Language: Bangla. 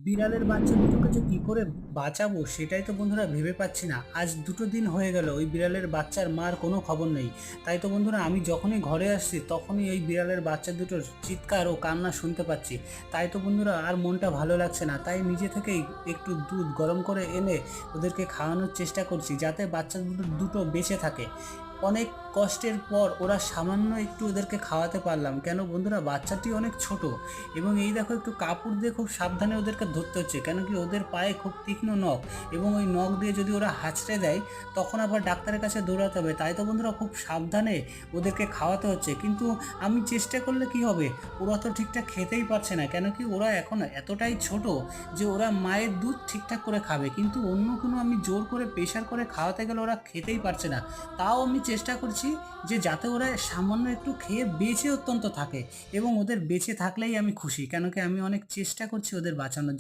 বিড়ালের বাচ্চা দুটোকে যে কি করে বাঁচাবো সেটাই তো বন্ধুরা ভেবে পাচ্ছি না। আজ ২ দিন হয়ে গেল ওই বিড়ালের বাচ্চার মার কোনো খবর নেই। তাই তো বন্ধুরা আমি যখনই ঘরে আসছি তখনই এই বিড়ালের বাচ্চা দুটোর চিৎকার ও কান্না শুনতে পাচ্ছি। তাই তো বন্ধুরা আর মনটা ভালো লাগছে না। তাই নিজে থেকেই একটু দুধ গরম করে এনে ওদেরকে খাওয়ানোর চেষ্টা করছি যাতে বাচ্চা দুটো বেঁচে থাকে। অনেক কষ্টের পর ওরা সামান্য একটু ওদেরকে খাওয়াতে পারলাম। কেন বন্ধুরা বাচ্চাটি অনেক ছোট এবং এই দেখো একটু কাপড় দিয়ে খুব সাবধানে ওদেরকে ধরতে হচ্ছে। কেন কি ওদের পায়ে খুব তীক্ষ্ণ নখ এবং ওই নখ দিয়ে যদি ওরা হাঁচড়ে দেয় তখন আবার ডাক্তারের কাছে দৌড়াতে হবে। তাই তো বন্ধুরা খুব সাবধানে ওদেরকে খাওয়াতে হচ্ছে। কিন্তু আমি চেষ্টা করলে কি হবে? ওরা তো ঠিকঠাক খেতেই পারছে না। কেন কি ওরা এখন এতটাই ছোট যে ওরা মায়ের দুধ ঠিকঠাক করে খাবে। কিন্তু অন্য কোনো আমি জোর করে প্রেশার করে খাওয়াতে গেলে ওরা খেতেই পারছে না। তাও আমি চেষ্টা করছি যে যাতে ওরা সামান্য একটু খেয়ে বেঁচে অত্যন্ত থাকে এবং ওদের বেঁচে থাকলেই আমি খুশি। কেন কি আমি অনেক চেষ্টা করছি ওদের বাঁচানোর